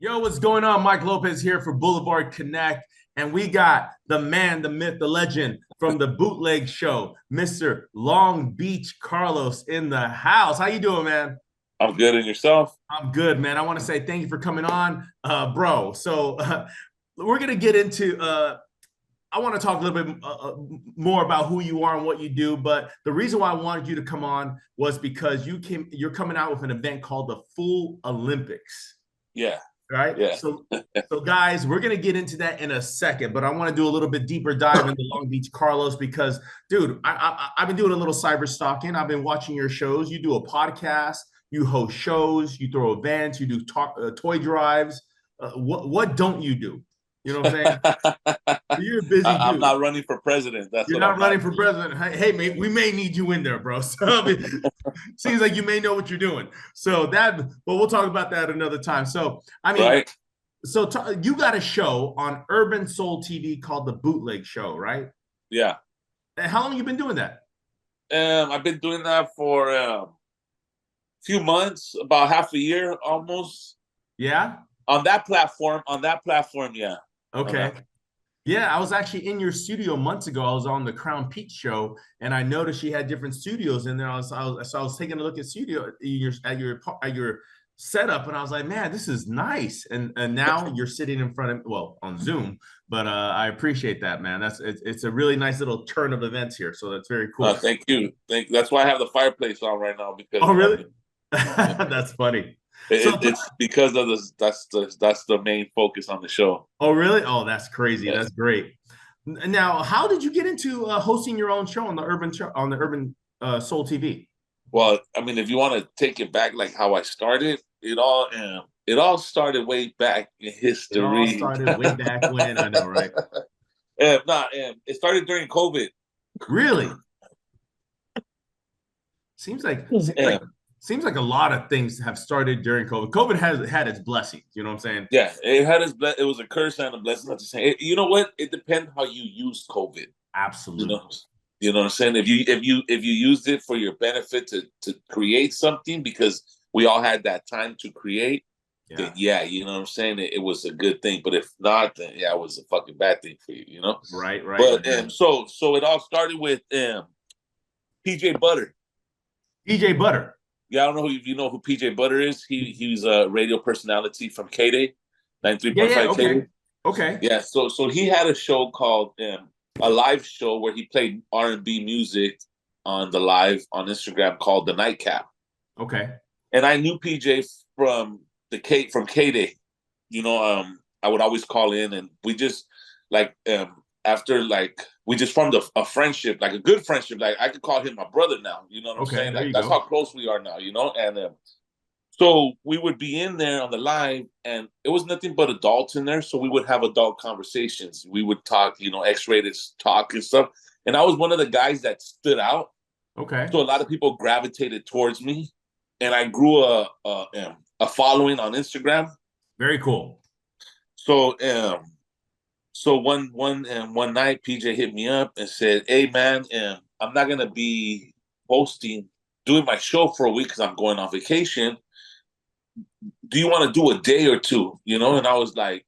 Yo, what's going on? Mike Lopez here for Boulevard Connect. And we got the man, the myth, the legend from the Bootleg Show, Mr. Long Beach Carlos in the house. How you doing, man? I'm good in yourself. I'm good, man. I want to say thank you for coming on, bro. We're gonna get into. I want to talk a little bit more about who you are and what you do. But the reason why I wanted you to come on was because You're coming out with an event called the Foo Olympics. Yeah, Right. yeah. So guys, we're gonna get into that in a second, but I want to do a little bit deeper dive into Long Beach Carlos because, dude, I've been doing a little cyber stalking. I've been watching your shows. You do a podcast, you host shows, you throw events, you do toy drives. What don't you do? You know what I'm saying? You're a busy I'm dude. not running for president. That's You're what I'm not running not for doing. president. Hey, mate, we may need you in there, bro. So I mean, seems like you may know what you're doing. But we'll talk about that another time. So I mean, Right? you got a show on Urban Soul TV called the Bootleg Show, right? Yeah. And how long have you been doing that? I've been doing that for a few months, about half a year almost. Yeah. On that platform, yeah. On Okay. that. Yeah, I was actually in your studio months ago. I was on the Crown Peak show, and I noticed you had different studios in there. So I was taking a look at your setup, and I was like, man, this is nice. And now you're sitting in front of on Zoom, but I appreciate that, man. It's a really nice little turn of events here, so that's very cool. Thank you. That's why I have the fireplace on right now because Oh, really? That's funny. So, it's because of this. That's the main focus on the show. oh, really? Oh, that's crazy. Yeah. That's great. Now, how did you get into hosting your own show on the Urban Soul TV? Well, I mean, if you want to take it back, like how I started, it all started way back in It all history. started way back when. I know, right? It started during COVID. Really? Seems like seems like Um, seems like a lot of things have started during COVID. COVID has had its blessings. You know what I'm saying? yeah, it was a curse and a blessing at the same. You know what? It depends how you use COVID. You Absolutely. know, you know what I'm saying. If you used it for your benefit to create something because we all had that time to create, then Yeah. yeah, you know what I'm saying. It was a good thing. But if not, then yeah, it was a fucking bad thing for you. You know. Right. Right. But so it all started with PJ Butter. DJ Butter. Yeah, I don't know if you know who PJ Butter is. He's a radio personality from K Day, Yeah. Yeah. 93.5 K Day. Okay. Okay. Yeah, so he had a show called a live show where he played R&B music on the live on Instagram called the Nightcap. Okay. And I knew PJ from K Day. I would always call in and we just like after like we just formed a friendship, like a good friendship. Like I could call him my brother now. You know what I'm Okay. saying? There Like you that's how go. close we are now. And so we would be in there on the live, and it was nothing but adults in there. So we would have adult conversations. We would talk, X-rated talk and stuff. And I was one of the guys that stood out. Okay. So a lot of people gravitated towards me, and I grew a following on Instagram. Very cool. So one night, PJ hit me up and said, "Hey man, I'm not gonna be doing my show for a week because I'm going on vacation. Do you want to do a day or two?" And I was like,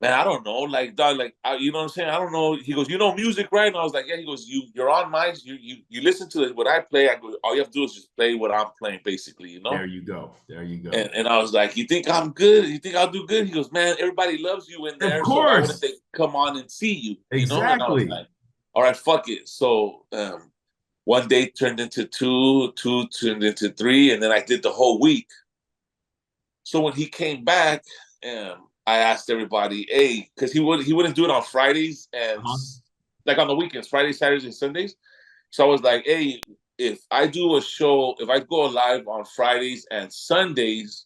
man, I don't know, like dog, like you know what I'm saying? I don't know. He goes, music, right? And I was like, yeah. He goes, you're on mine. You listen to what I play. I go, all you have to do is just play what I'm playing, basically. There you go. There you go. And I was like, you think I'm good? You think I'll do good? He goes, man, everybody loves you in Of there, so why wouldn't course. they come on and see you? And I was Exactly. like, all right, fuck it. So one day turned into two turned into three, and then I did the whole week. So when he came back, I asked everybody, hey, because he wouldn't do it on Fridays and Uh-huh. like on the weekends, Fridays, Saturdays, and Sundays. So I was like, hey, if I do a show, if I go live on Fridays and Sundays,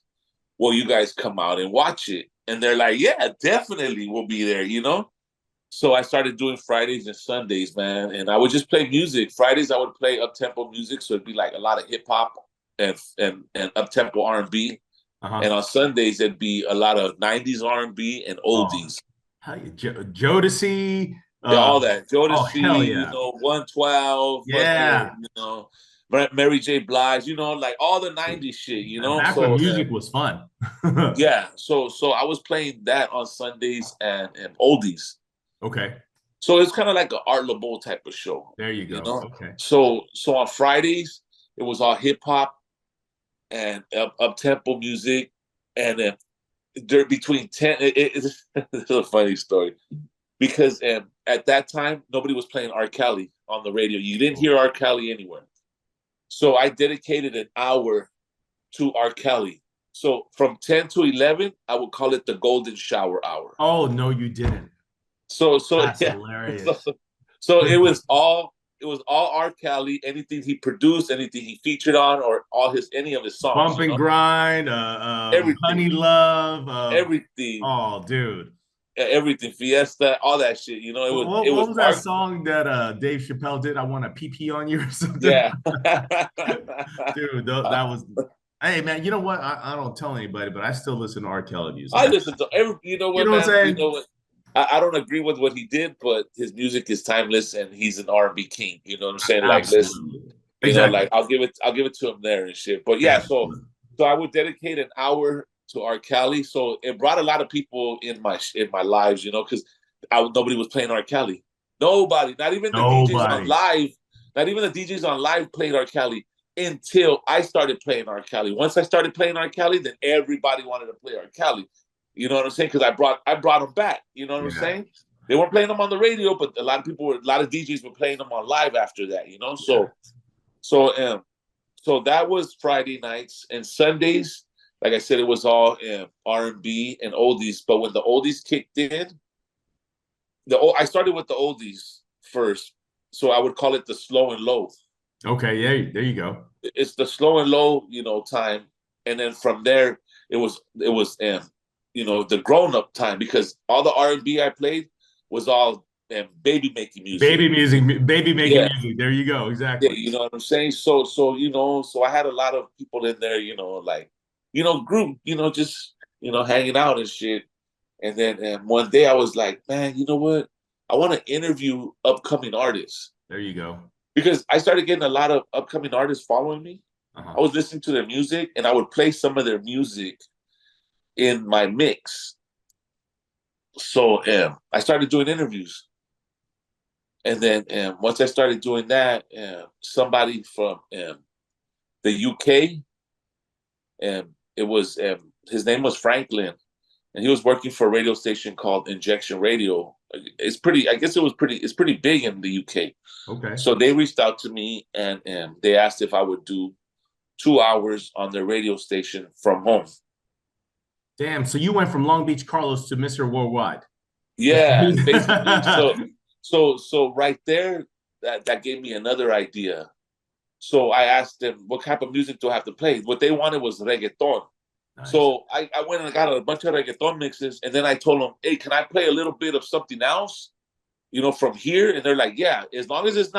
will you guys come out and watch it? And they're like, yeah, definitely, we'll be there. So I started doing Fridays and Sundays, man, and I would just play music. Fridays I would play up tempo music, so it'd be like a lot of hip hop and up tempo R&B. And Uh-huh. on Sundays it'd be a lot of '90s R&B and Oh, oldies. Jodeci. Yeah, all that Oh, hell Jodeci, yeah. 112, fucking, Yeah. Mary J. Blige, you know, like all the '90s shit, you know. Back when So music was fun. yeah, so I was playing that on Sundays and oldies. Okay. So it's kind of like an Art LeBeau type of show, There you you go. know. Okay. So on Fridays it was all hip hop and up tempo music, and then there between it's a funny story because at that time nobody was playing R. Kelly on the radio. You didn't hear R. Kelly anywhere. So I dedicated an hour to R. Kelly. So from 10 to 11, I would call it the golden shower hour. Oh no, you didn't. So That's yeah. So, hilarious. so it was all R. Kelly, anything he produced, anything he featured on, or any of his songs, Bump and grind, everything, honey love, everything, oh dude. everything, Fiesta, all that shit. You know, it was What, it what was was that R. song that Dave Chappelle did? I want to pee pee on you or something. Yeah. Dude, that was. Hey man, you know what? I don't tell anybody, but I still listen to R. Kelly music. I listen to every. You know You what, know what I'm man? You saying? know what? I don't agree with what he did, but his music is timeless, and he's an R&B king. You know what I'm saying? Like, let's, Absolutely. like Exactly. I'll give it to him there and shit. But yeah, so Absolutely. so I would dedicate an hour to R. Kelly. So it brought a lot of people in my lives, you know, because nobody was playing R. Kelly. Nobody, not even the DJs on Nobody. live, not even the DJs on live played R. Kelly until I started playing R. Kelly. Once I started playing R. Kelly, then everybody wanted to play R. Kelly. You know what I'm saying? Because I brought them back. You know what I'm Yeah. saying? They weren't playing them on the radio, but a lot of DJs were playing them on live after that. You know, Yeah. so that was Friday nights and Sundays. Like I said, it was all R&B and oldies. But when the oldies kicked in, I started with the oldies first, so I would call it the slow and low. Okay. Yeah. There you go. It's the slow and low, time, and then from there it was the grown up time because all the R&B I played was all baby making music. Baby music. Baby making Yeah, music. There you go. yeah, Exactly. you know what I'm saying. So I had a lot of people in there, like group, just hanging out and shit. And then one day I was like, man, you know what? I want to interview upcoming artists There you go. because I started getting a lot of upcoming artists following me. Uh-huh. I was listening to their music and I would play some of their music in my mix. So I started doing interviews. And then once I started doing that, somebody from the UK, it was his name was Franklin, and he was working for a radio station called Injection Radio. It's pretty. I guess it was pretty. It's pretty big in the UK. Okay. So they reached out to me and they asked if I would do 2 hours on their radio station from home. Damn. So you went from Long Beach Carlos to Mr. Worldwide. Yeah, basically. So right there, that gave me another idea. So I asked them, what type of music do I have to play? What they wanted was reggaeton. Nice. So I went and got a bunch of reggaeton mixes, and then I told them, hey, can I play a little bit of something else, from here? And they're like, yeah, as long as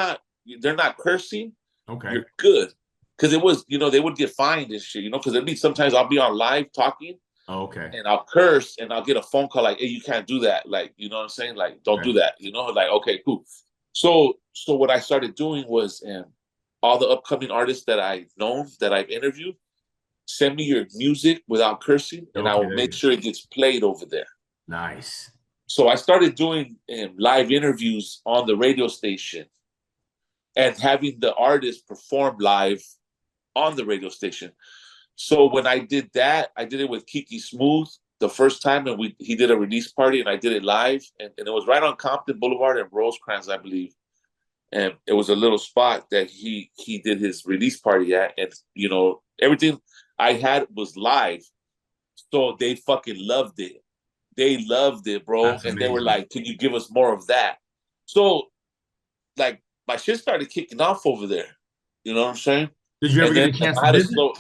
they're not cursing, Okay. you're good. Because it was, they would get fined and shit, because it'd be sometimes I'll be on live talking, Oh, okay. and I'll curse and I'll get a phone call like, hey, you can't do that. Like, you know what I'm saying? Like, don't Okay. do that. Like, okay, cool. So what I started doing was all the upcoming artists that I've known, that I've interviewed, send me your music without cursing, and I Okay. will There you make go. sure it gets played over there. Nice. So I started doing live interviews on the radio station and having the artists perform live on the radio station. So when I did that, I did it with Kiki Smooth the first time, and he did a release party, and I did it live, and it was right on Compton Boulevard and Rosecrans, I believe. And it was a little spot that he did his release party at, and everything I had was live, so they fucking loved it. They loved it, bro, That's and they were amazing. like, "Can you give us more of that?" So, like, my shit started kicking off over there. You know what I'm saying? Did you ever And get then a chance I to had a visit? slow,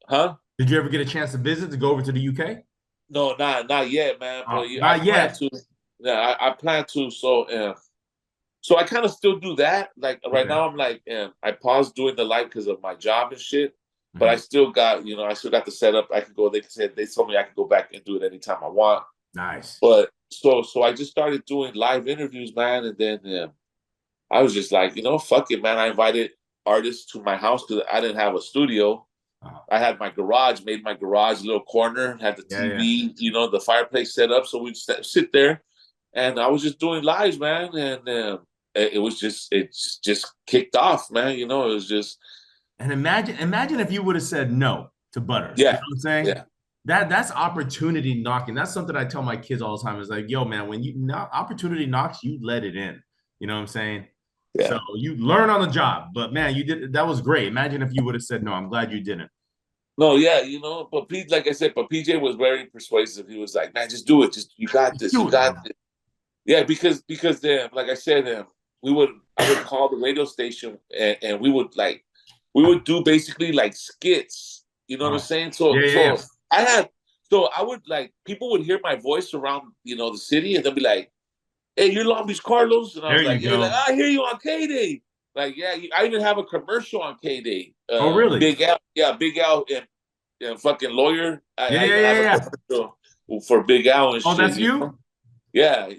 huh? Did you ever get a chance to visit to go over to the UK? No, not yet, man. But I Not plan yet. to. Yeah, I plan to. So I kind of still do that. Like right Okay. now, I'm like, I paused doing the live because of my job and shit. But I Mhm. still got, I still got the setup. I could go. They told me I could go back and do it anytime I want. Nice. But so I just started doing live interviews, man. And then I was just like, fuck it, man. I invited artists to my house because I didn't have a studio. Oh, I had my garage, made my garage a little corner, had the yeah, yeah. TV, the fireplace set up, so we'd sit there, and I was just doing lives, man, and it just kicked off, man. It was just And imagine if you would have said no to Butters. You know yeah, what I'm saying? yeah, That's opportunity knocking. That's something I tell my kids all the time. Is like, yo, man, when opportunity knocks, you let it in. You know what I'm saying? So yeah. you learn on the job. But man, you did that was great. Imagine if you would have said no. I'm glad you didn't. No, yeah, but like I said, but PJ was very persuasive. He was like, "Man, just do it. Just you got Just this. You do it, bro. got this." Yeah, because then, like I said, I would call the radio station and we would do basically like skits. You know what I'm Oh, saying? yeah, So yeah, so yeah. I had so I would like people would hear my voice around the city and they'll be like, "Hey, you're Long Beach Carlos," and I There was you like, "Yeah," like, go. "I hear you on K Day." Like, yeah, I even have a commercial on K Day. Oh, really? Big Al, yeah, Big Al and fucking lawyer. Yeah, I yeah, even have yeah, a yeah. commercial for Big Al and Oh, shit. that's you? Yeah,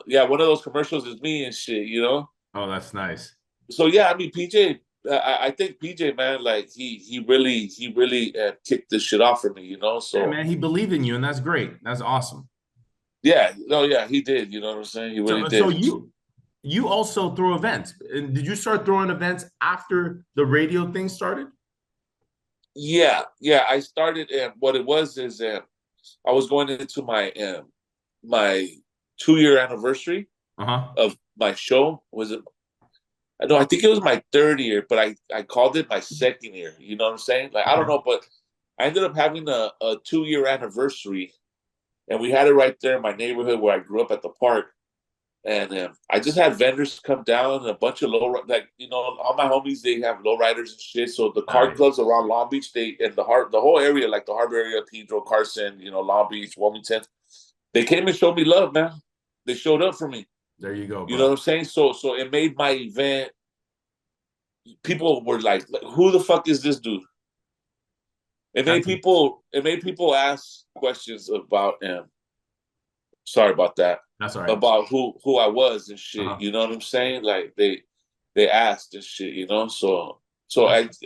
yeah. One of those commercials is me and shit. Oh, that's nice. So yeah, I mean, PJ. I think PJ, man, like he really kicked this shit off for me. Yeah, So man, he believed in you, and that's great. That's awesome. yeah, no, yeah, he did. You know what I'm saying? He really So did. you also throw events. And did you start throwing events after the radio thing started? Yeah, yeah. I started, and what it was is, I was going into my 2 year anniversary Uh-huh. of my show. Was it? I know. I think it was my third year, but I called it my second year. You know what I'm saying? Like I don't Okay. know, but I ended up having a 2 year anniversary, and we had it right there in my neighborhood where I grew up at the park. And I just had vendors come down and a bunch of all my homies, they have lowriders and shit. So the car Nice. clubs around Long Beach, they and the whole area, like the harbor area, Pedro, Carson, Long Beach, Wilmington, they came and showed me love, man. They showed up for me. There you go, You know bro. what I'm saying? So it made my event. People were like, "Who the fuck is this dude?" That's It made people ask questions about him. Sorry about that. that's all right. About who I was and shit. Uh-huh. You know what I'm saying? Like they asked and shit. So That's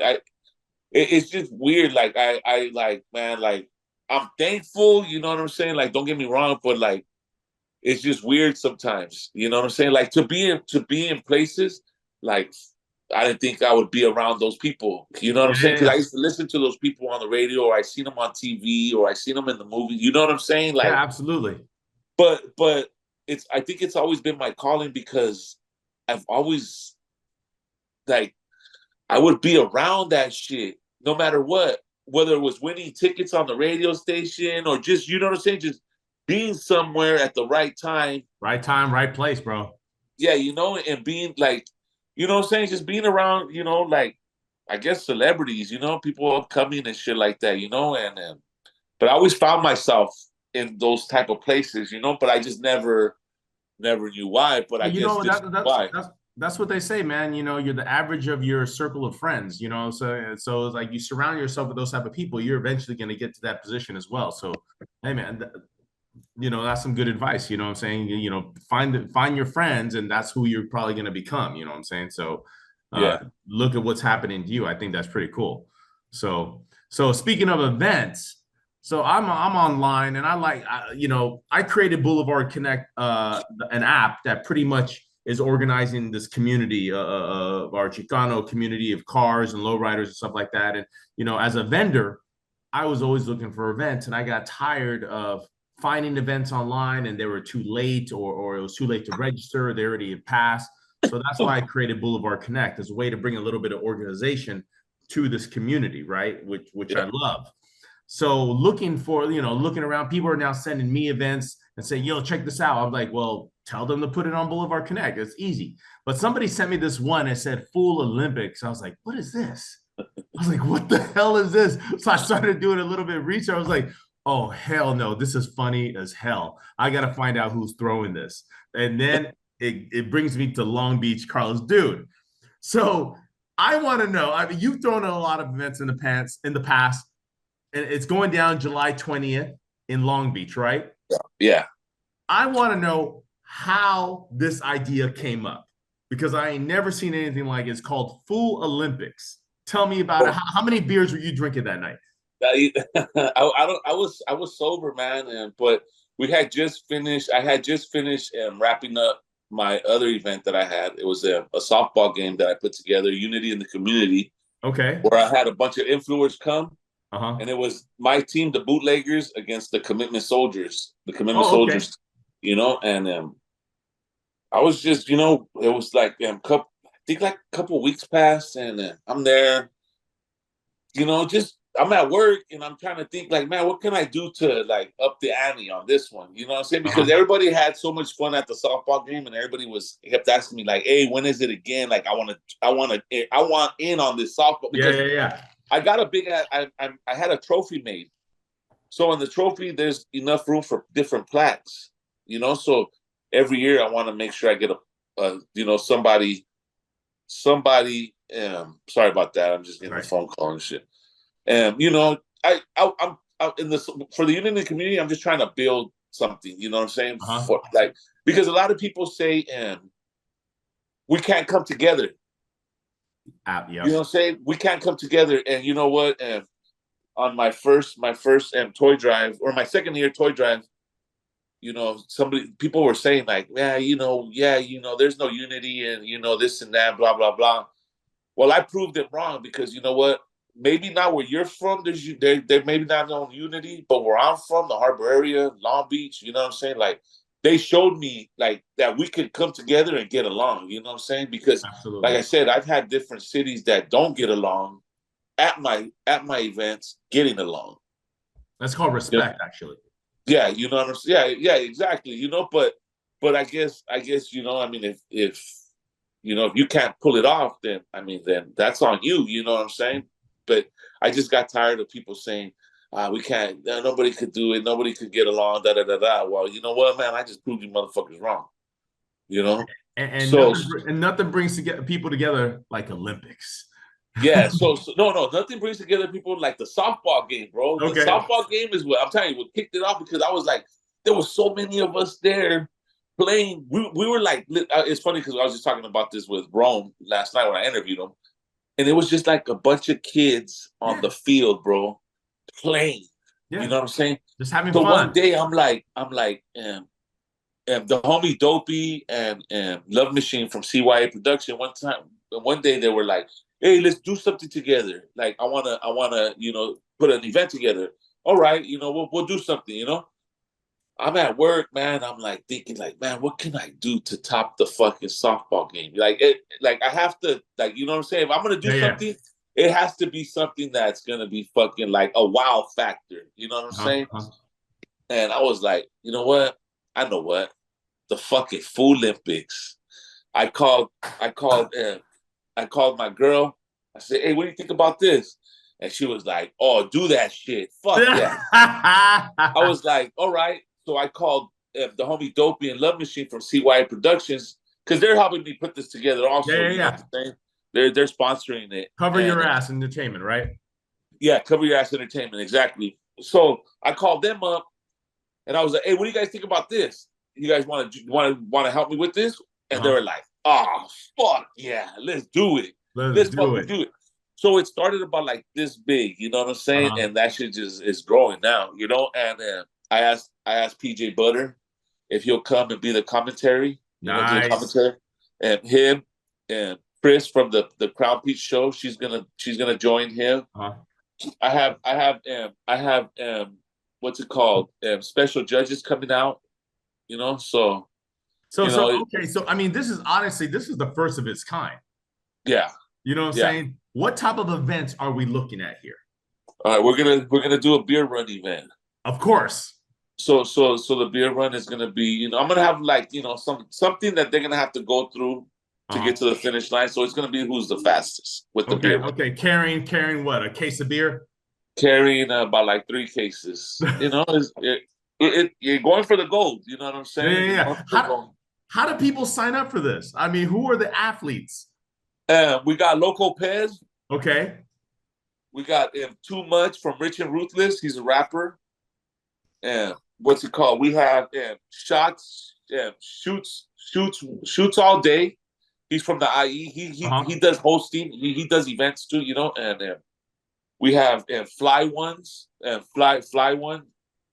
it's just weird. Like I like, man, like I'm thankful. You know what I'm saying? Like don't get me wrong, but like it's just weird sometimes. You know what I'm saying? Like to be in places like I didn't think I would be around those people. You know what I'm yeah, saying? yeah, Because I yeah. used to listen to those people on the radio, or I seen them on TV, or I seen them in the movie. You know what I'm saying? Yeah, Like, absolutely. but I think it's always been my calling because I've always like I would be around that shit no matter what, whether it was winning tickets on the radio station or just what I'm saying, just being somewhere at the right time. Right time, right place, bro. Yeah, and being like, what I'm saying, just being around, like I guess celebrities, people upcoming and shit like that, and but I always found myself in those type of places, but I just never knew why, but I Well, guess this is why. that's what they say, man. You're the average of your circle of friends. So it's like you surround yourself with those type of people, you're eventually going to get to that position as well. So, hey, man, that's some good advice. You know what I'm saying? Find your friends, and that's who you're probably going to become. You know what I'm saying? So, uh, Yeah. look at what's happening to you. I think that's pretty cool. So speaking of events, so I'm online, and I created Boulevard Connect, an app that pretty much is organizing this community of our Chicano community of cars and lowriders and stuff like that. And as a vendor, I was always looking for events, and I got tired of finding events online and they were too late, or it was too late to register. They already had passed. So that's why I created Boulevard Connect as a way to bring a little bit of organization to this community, right? Which Yeah. I love. So looking around, people are now sending me events and say, yo, check this out. I'm like, well, tell them to put it on Boulevard Connect. It's easy. But somebody sent me this one and said Foo Olympics. I was like, what is this? I was like, what the hell is this? So I started doing a little bit of research. I was like, oh, hell no, this is funny as hell. I got to find out who's throwing this. And then it brings me to Long Beach, Carlos. Dude, so I want to know. I mean, you've thrown a lot of events in the past, and it's going down July 20th in Long Beach, right? Yeah. I want to know how this idea came up. because I ain't never seen anything like it. It's called Foo Olympics. Tell me about it. Oh, How many beers were you drinking that night? I don't. I was sober, man, and but we had just finished. I had just finished wrapping up my other event that I had. It was a softball game that I put together, Unity in the Community, Okay. where I had a bunch of influencers come, Uh-huh. and it was my team, the Bootleggers, against the Commitment Soldiers. The Commitment Oh, okay. Soldiers, and I was just, it was like I think like a couple of weeks passed, and I'm there, just I'm at work and I'm trying to think like, man, what can I do to like up the ante on this one? You know what I'm saying? Because Uh-huh. everybody had so much fun at the softball game, and everybody kept asking me like, hey, when is it again? Like, I want in on this softball Yeah, because yeah, yeah. I got a big, I had a trophy made. So in the trophy, there's enough room for different plaques, So every year, I want to make sure I get somebody. Sorry about that. I'm just getting a Right. phone call and shit. I'm in this for the Unity community. I'm just trying to build something. You know what I'm saying? Uh-huh. For like because a lot of people say, we can't come together. You know Yep. what I'm saying? We can't come together. And you know what? On my first toy drive or my second year toy drive, people were saying like, there's no unity and this and that, blah blah blah. Well, I proved it wrong because you know what? Maybe not where you're from. There maybe not no unity, but where I'm from, the Harbor area, Long Beach. You know what I'm saying? Like they showed me like that we could come together and get along. You know what I'm saying? Because like Absolutely. I said, I've had different cities that don't get along at my events getting along. That's called You know? respect, actually. Yeah, you know what I'm saying? Yeah, yeah, exactly. But I guess I mean if you can't pull it off, then that's on you. You know what I'm saying? But I just got tired of people saying, we can't. Nobody could do it. Nobody could get along. Da da da da. Well, you know what, man? I just proved you motherfuckers wrong. You know. And So nothing brings people together like Olympics. yeah. So no, nothing brings together people like the softball game, bro. The Okay. softball game is what I'm telling you. What kicked it off because I was like, there was so many of us there playing. We were like, it's funny because I was just talking about this with Rome last night when I interviewed him. And it was just like a bunch of kids on Yeah. the field, bro, playing. You Yeah. know what I'm saying? Just having So one fun. day the homie Dopey and Love Machine from CYA Production. One day they were like, "Hey, let's do something together. Like, I wanna, put an event together. All right, we'll do something. I'm at work, man. I'm like thinking, like, man, what can I do to top the fucking softball game? Like I have to, like, you know what I'm saying? If I'm gonna do Yeah, yeah. something, it has to be something that's gonna be fucking like a wow factor. You know what I'm Uh-huh. saying? Uh-huh. And I was like, you know what? I know what the fucking Foo Olympics. I called, I called, I called my girl. I said, hey, what do you think about this? And she was like, oh, do that shit. Fuck yeah. I was like, all right. So I called the homie Dopey and Love Machine from CYA Productions because they're helping me put this together. Yeah, Also, yeah, you know what yeah. I'm saying? They're sponsoring it, Cover and your ass entertainment, right? yeah, Cover Your Ass Entertainment, exactly. So I called them up, and I was like, "Hey, what do you guys think about this? You guys want to help me with this?" And they Uh-huh. were like, "Oh, fuck yeah, let's do it. Let's Let's do fucking it. do it." So it started about like this big, you know what I'm saying? Uh-huh. And that shit just is growing now, And I asked PJ Butter if he'll come and be the commentary, do the Nice. commentary, and him and Chris from the Crown Peach show. She's gonna join him. Uh-huh. I have what's it called? Special judges coming out. So So, you so know, okay. So, I mean, this is the first of its kind. yeah, You know what I'm yeah. saying? What type of events are we looking at here? All right, we're gonna do a beer run event. Of course. So the beer run is gonna be, I'm gonna have like, something that they're gonna have to go through to get Uh-huh. to the finish line. So it's gonna be who's the fastest with the Okay. beer run. Okay. Carrying what? A case of beer? Carrying about like 3 cases. You're going for the gold. You know what I'm Yeah, yeah, saying? You're going yeah. for the gold. How do people sign up for this? I mean, who are the athletes? We got Loco Pez. Okay. We got Too Much from Rich and Ruthless. He's a rapper. And what's it called? We have Shoots all day. He's from the IE. He Uh-huh. does hosting. He does events too, and we have Fly Ones and Fly One.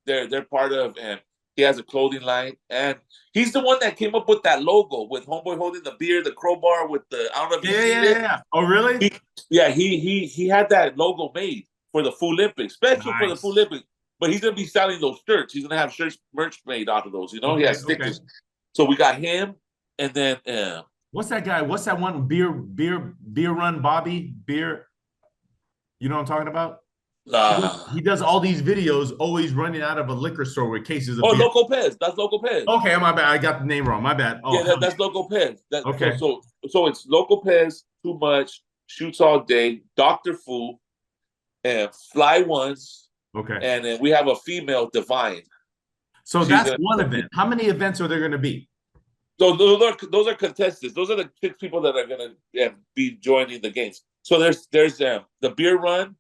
They're part of, and he has a clothing line, and he's the one that came up with that logo with Homeboy holding the beer, the crowbar with the. I don't know if you've Yeah, seen yeah, yeah, it. yeah. Oh, really? He, yeah, he had that logo made for the Foo Olympics, special for the Foo Nice. Olympics. But he's gonna be selling those shirts. He's gonna have shirts merch made out of those. He Okay, has okay. stickers. So we got him, and then What's that guy? What's that one? Beer run Bobby? Beer. You know what I'm talking about? He uh, does all these videos, always running out of a liquor store with cases of oh, beer. Loco Pez. That's Loco Pez. Okay, my bad. I got the name wrong. My bad. Oh, Yeah, hell that's Loco Pez. That yeah. so Okay. so so it's Loco Pez, Too Much, Shoots All Day, Doctor Fu, and Fly Ones, Okay. and then we have a female Divine. So She's that's gonna. one event. How many events are there going to be? So those are contestants. Those are the 6 people that are gonna be joining the games. So there's the beer run,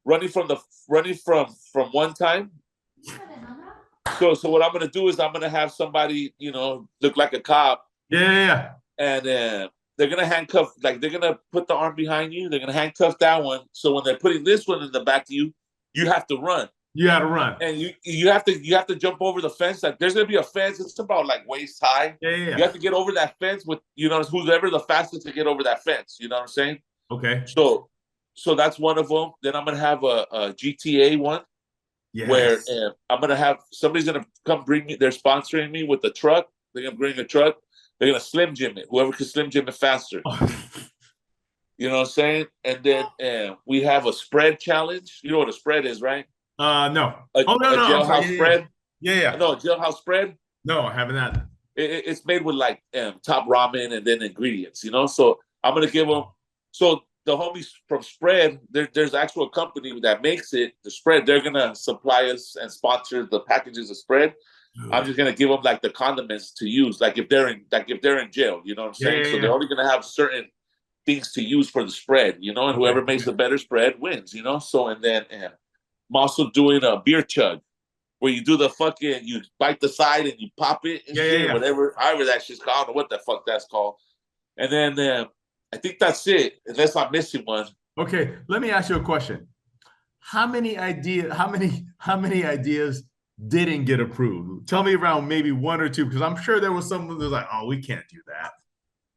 running from one time. So what I'm gonna do is I'm gonna have somebody look like a cop, Yeah, yeah, yeah. and they're gonna handcuff, like they're gonna put the arm behind you. They're gonna handcuff that one. So when they're putting this one in the back of you, you have to run, You got to run. and you have to jump over the fence. Like there's gonna be a fence. It's about like waist high. Yeah, yeah, You yeah. have to get over that fence with who's ever the fastest to get over that fence. You know what I'm saying? Okay. So that's one of them. Then I'm gonna have a GTA one where Yes. I'm gonna have somebody's gonna come bring me. They're sponsoring me with the truck. They're gonna bring a truck. They're gonna Slim Jim it. Whoever can Slim Jim it faster. You know what I'm saying? And then we have a spread challenge. You know what a spread is, right? No. A, Oh, no, a no. I'm sorry. jailhouse Yeah, yeah, spread. yeah. Yeah, yeah. No, a jailhouse spread. No, I haven't that. It's made with like top ramen and then ingredients. So I'm gonna give them. So the homies from Spread, there's actual company that makes it. The Spread, they're gonna supply us and sponsor the packages of Spread. I'm Dude. just gonna give them like the condiments to use, like if they're in jail. You know what I'm Yeah, saying? yeah, So yeah. they're only gonna have certain things to use for the spread. And Okay, whoever makes okay. the better spread wins. So and then I'm also doing a beer chug where you do the fucking you bite the side and you pop it and Yeah, yeah, shit, yeah. whatever, however that shit's called. I don't know what the fuck that's called. And then I think that's it, unless I'm missing one. Okay, let me ask you a question. How many ideas didn't get approved? Tell me around maybe one or two, because I'm sure there was someone that's like, oh, we can't do that.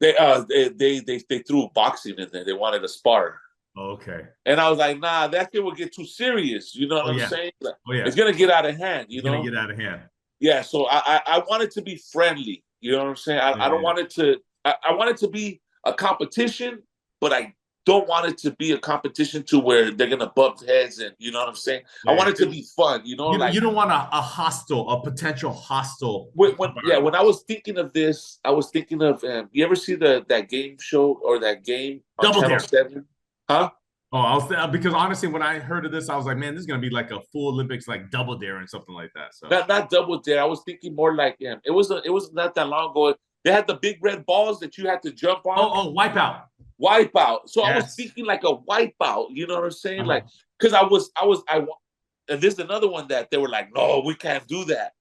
They threw boxing in there. They wanted a spar. Okay. And I was like, nah, that shit will get too serious. You know what Oh I'm yeah. saying? Like, Oh yeah. it's gonna get out of hand, It's gonna get out of hand. Yeah, so I want it to be friendly. You know what I'm saying? Yeah, I don't yeah. want it to. I want it to be a competition, but I don't want it to be a competition to where they're gonna bump heads, and you know what I'm saying. I Yeah, want it to yeah. be fun. Like You don't want a potential hostile when environment. I was thinking of this, I was thinking of you ever see that game show or that game on Double Channel dare. 7? Huh? Oh, I was because honestly, when I heard of this, I was like, man, this is gonna be like a Foo Olympics, like double dare and something like that. So, Not double dare. I was thinking more like it was not that long ago. They had the big red balls that you had to jump on. wipeout. Wipeout. So I was Yes. thinking like a wipeout. You know what I'm saying? Uh-huh. Like, because and this is another one that they were like, no, we can't do that.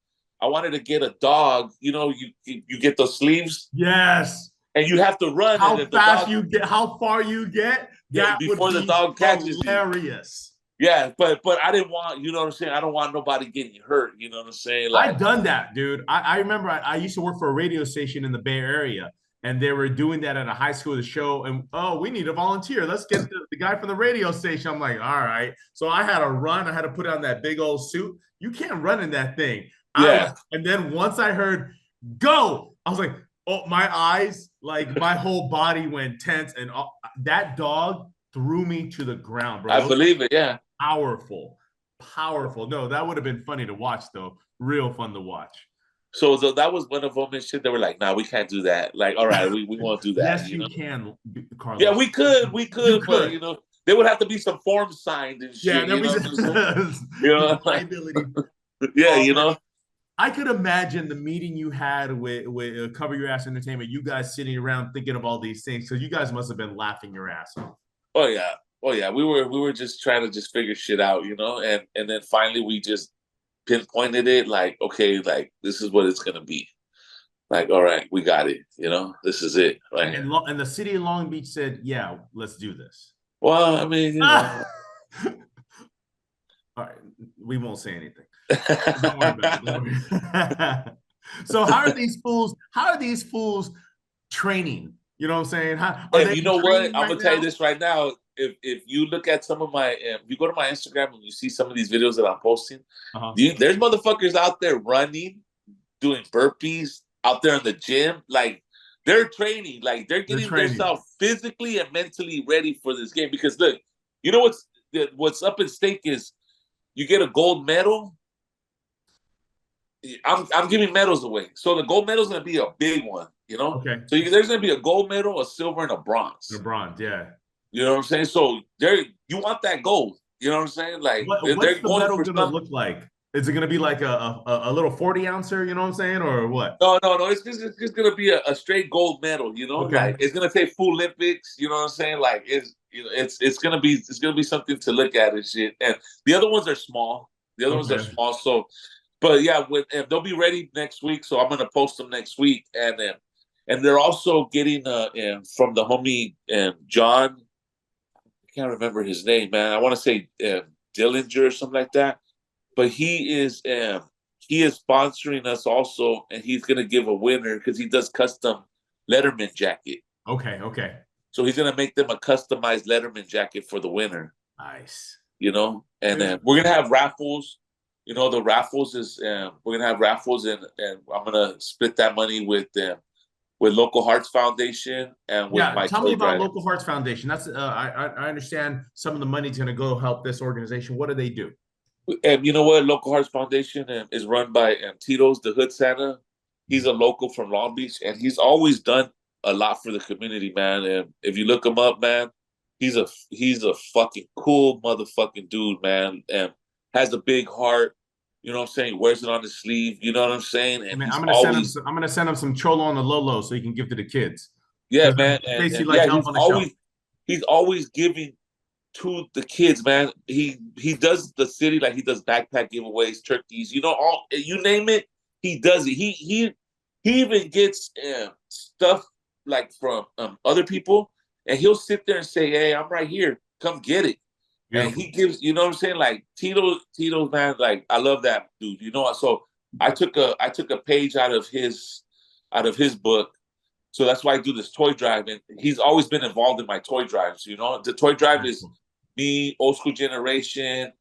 I wanted to get a dog. You get those sleeves Yes. and you have to run, and if the dog, How far you get, yeah, that would before the be dog catches you. hilarious. Yeah, but I didn't want, you know what I'm saying? I don't want nobody getting hurt. You know what I'm saying? I've Like, done that, dude. I remember I used to work for a radio station in the Bay Area, and they were doing that at a high school to show. And oh, we need a volunteer. Let's get the guy from the radio station. I'm like, all right. So I had to run. I had to put on that big old suit. You can't run in that thing. yeah, And then once I heard go, I was like, oh, my eyes, like my whole body went tense, and that dog threw me to the ground, bro. I Those believe it. Yeah. powerful, powerful. No, that would have been funny to watch, though. Real fun to watch. So that was one of them and shit. They were like, "Nah, we can't do that." Like, all right, we won't do that. Yes, you can, Yeah, Carlos. we You could, but could. there would have to be some forms signed and Yeah, shit. there You know was what I'm saying? You know, liability. yeah, Oh you man, know. I could imagine the meeting you had with Cover Your Ass Entertainment. You guys sitting around thinking of all these things, because you guys must have been laughing your ass off. Oh yeah, oh yeah. We were just trying to just figure shit out, and then finally we just pinpointed it. Like, okay, like this is what it's gonna be. Like, all right, we got it. You know, this is it. Right here. And the city of Long Beach said, "Yeah, let's do this." Well, I mean, you know. All right, we won't say anything. Don't worry about it. Don't worry. So how are these fools? How are these fools training? You know what I'm saying? How are And they you know what? training I'm right gonna tell you now? this right now. If you look at some of my, if you go to my Instagram and you see some of these videos that I'm posting, Uh-huh. there's motherfuckers out there running, doing burpees out there in the gym. Like they're training, like they're They're getting training. themselves physically and mentally ready for this game. Because look, you know what's up at stake is you get a gold medal. I'm giving medals away, so the gold medal is going to be a big one, you know. Okay. So there's going to be a gold medal, a silver, and a bronze. LeBron, yeah. You know what I'm saying? So there, you want that gold. You know what I'm saying? Like What's they're the going medal for gonna something. look like? Is it gonna be like a little 40 ouncer, you know what I'm saying? Or what? No. It's just gonna be a straight gold medal. You know, Okay. like it's gonna say Foo Olympics. You know what I'm saying? Like it's gonna be something to look at and shit. And the other ones are small. The other ones are Okay. small. So, but yeah, and they'll be ready next week. So I'm gonna post them next week. And they're also getting from the homie John. I can't remember his name, man. I want to say Dillinger or something like that. But he is sponsoring us also, and he's gonna give a winner because he does custom Letterman jacket. Okay. Okay. So he's gonna make them a customized Letterman jacket for the winner. Nice. You know, and then we're gonna have raffles. You know, the raffles is we're gonna have raffles, and I'm gonna split that money with Local Hearts Foundation and with Yeah, my tell me toy about drive. Local Hearts Foundation. That's I understand some of the money's going to go help this organization. What do they do? And you know what? Local Hearts Foundation is run by Tito's, the Hood Santa. He's a local from Long Beach, and he's always done a lot for the community, man. And if you look him up, man, he's a fucking cool motherfucking dude, man. And has a big heart. You know what I'm saying? Wears it on his sleeve. You know what I'm saying? I And mean, he's always, I'm gonna send him some cholo on the low low so he can give to the kids yeah, because man. basically And like yeah, help on the show. he's always giving to the kids, man. He does the city like he does backpack giveaways, turkeys, all you name it, he does it. He even gets stuff like from other people, and he'll sit there and say, "Hey, I'm right here. Come get it." And Beautiful. he gives, you know what I'm saying? Like Tito, man. Like I love that dude. You know, so I took a page out of his book, so that's why I do this toy drive. And he's always been involved in my toy drives. You know, the toy drive is Beautiful. me, Old School Generation,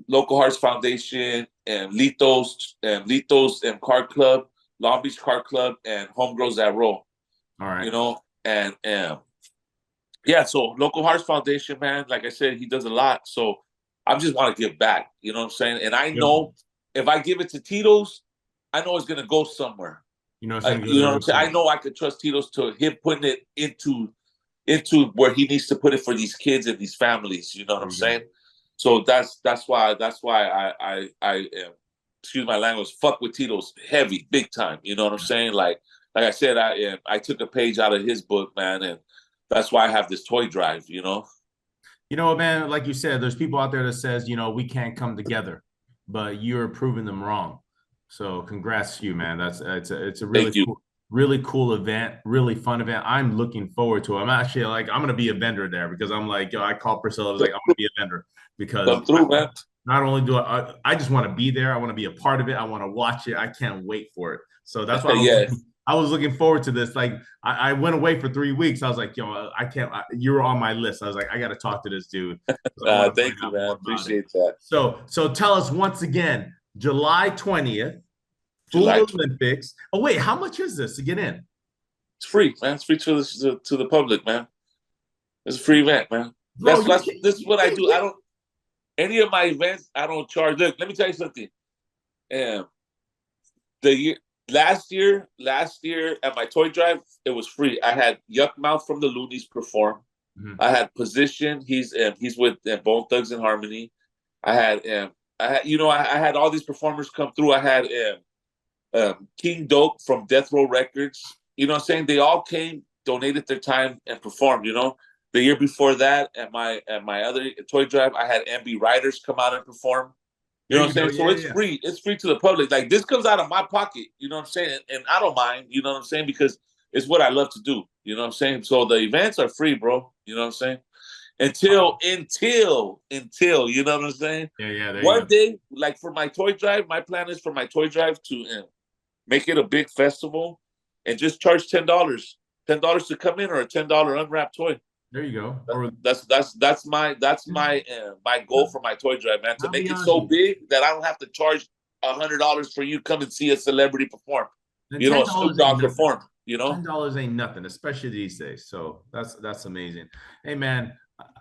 Local Hearts Foundation, and Litos and Car Club, Long Beach Car Club, and Homegirls That Roll. All right. You know, and yeah, so Local Hearts Foundation, man, like I said, he does a lot. So I just want to give back. You know what I'm saying? And I Beautiful. know if I give it to Tito's, I know it's gonna go somewhere. You know, it's gonna go You to know a what I'm good saying? I place. know I could trust Tito's to him putting it into where he needs to put it for these kids and these families. You know what There I'm you go. saying? So that's why I excuse my language, fuck with Tito's heavy, big time. You know what I'm saying? Like I said, I took a page out of his book, man, and that's why I have this toy drive. You know? You know, man, like you said, there's people out there that says, we can't come together, but you're proving them wrong. So congrats to you, man. That's it's a Thank you. really cool event, really fun event. I'm looking forward to it. I'm actually like, I'm gonna be a vendor there because I'm like, I called Priscilla, I was like, I'm gonna be a vendor because Come through, man. not only do I just want to be there, I want to be a part of it, I want to watch it, I can't wait for it. So that's why Yeah. I was looking forward to this. Like I went away for 3 weeks. I was like, I can't. You were on my list. I was like, I got to talk to this dude. I want to find Thank you, out man. more about it. Appreciate that. So tell us once again, July 20th, Foo July 20th. Olympics. Oh wait, how much is this to get in? It's free, man. It's free to the public, man. It's a free event, man. Bro, This is you what I can't do. I get. don't any of my events. I don't charge. Look, let me tell you something. Um, the year last year at my toy drive, it was free. I had Yuck Mouth from the Loonies perform. Mhm. I had Position. He's with Bone Thugs and Harmony. I had I had all these performers come through. I had King Dope from Death Row Records. You know what I'm saying? They all came, donated their time, and performed. You know, the year before that, at my other toy drive, I had MB Riders come out and perform. You There know what you I'm go. saying? So Yeah, it's yeah, free. It's free to the public. Like this comes out of my pocket. You know what I'm saying? And I don't mind. You know what I'm saying? Because it's what I love to do. You know what I'm saying? So the events are free, bro. You know what I'm saying? Until you know what I'm saying? yeah, yeah. There you One go. day, like for my toy drive, my plan is for my toy drive to make it a big festival and just charge $10 to come in, or a $10 unwrapped toy. There you go. That- Or that's my goal for my toy drive, man. To I'll be make it honest so with you. big that I don't have to charge $100 for you come and see a celebrity perform. And You know, ten a Snoop dollars ain't Dogg nothing. perform. You know, $10 ain't nothing, especially these days. So that's amazing. Hey man,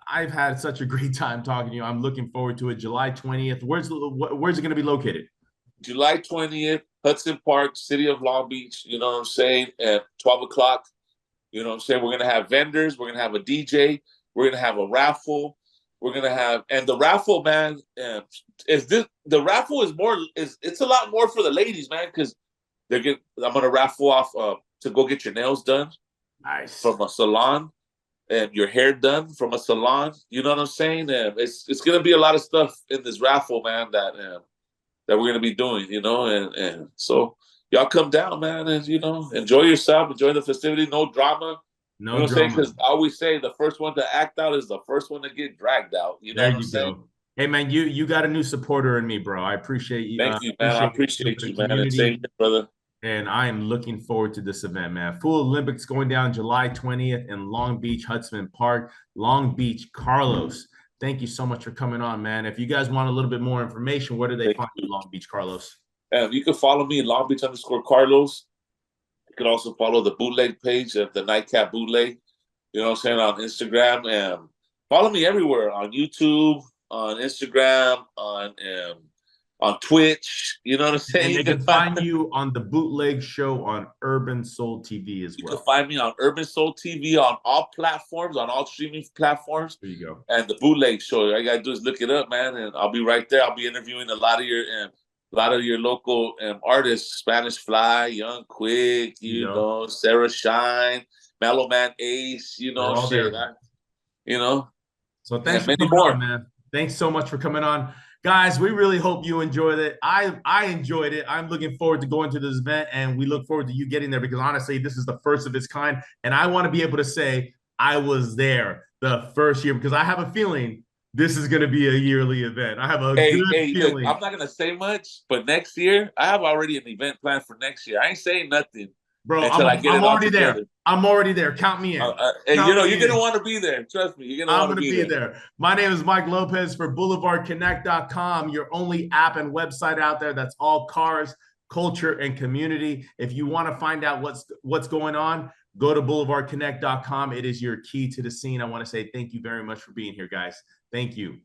I've had such a great time talking to you. I'm looking forward to it. July 20th. Where's it going to be located? July 20th, Hudson Park, City of Long Beach. You know what I'm saying? At 12 o'clock. You know what I'm saying? We're gonna have vendors. We're gonna have a DJ. We're gonna have a raffle. We're gonna have, and the raffle, man, is this the raffle is more is it's a lot more for the ladies, man, because I'm gonna raffle off to go get your nails done Nice. from a salon and your hair done from a salon. You know what I'm saying? It's gonna be a lot of stuff in this raffle, man, that we're gonna be doing. You know, and so y'all come down, man, and enjoy yourself, enjoy the festivity, no drama. You No know what I'm saying? drama. Because I always say the first one to act out is the first one to get dragged out. You know There what I'm you saying? go. Hey man, you got a new supporter in me, bro. I appreciate you. Thank you, man. I Appreciate what you do for appreciate the you, man. And same community. here, brother. And I am looking forward to this event, man. Foo Olympics going down July 20th in Long Beach, Hudson Park, Long Beach. Carlos, thank you so much for coming on, man. If you guys want a little bit more information, where do they Thank find you. you, Long Beach, Carlos? You can follow me, Long Beach _Carlos. You can also follow the bootleg page of the Nightcap Bootleg. You know what I'm saying, on Instagram, and follow me everywhere on YouTube, on Instagram, on Twitch. You know what I'm saying? And they can find you on the Bootleg Show on Urban Soul TV as You can well. find me on Urban Soul TV on all platforms, on all streaming platforms, There you go. and the Bootleg Show. All you gotta do is look it up, man, and I'll be right there. I'll be interviewing a lot of your local artists: Spanish Fly, Young Quick, There you go. Sarah Shine, Mellow Man Ace, They're all shit, there. you know, So thanks and for many coming on, more. man. Thanks so much for coming on. Guys, we really hope you enjoyed it. I enjoyed it. I'm looking forward to going to this event, and we look forward to you getting there because honestly, this is the first of its kind. And I want to be able to say I was there the first year because I have a feeling this is going to be a yearly event. I have a Hey, good hey, look, feeling. I'm not gonna say much, but next year I have already an event planned for next year. I ain't saying nothing Bro, until I get I'm it all already there. together. I'm already there. Count me in. And Count you're me gonna in. want to be there. Trust me, you're gonna I'm want to going to be be there. there. My name is Mike Lopez for BoulevardConnect.com, your only app and website out there that's all cars, culture, and community. If you want to find out what's going on, go to BoulevardConnect.com. It is your key to the scene. I want to say thank you very much for being here, guys. Thank you.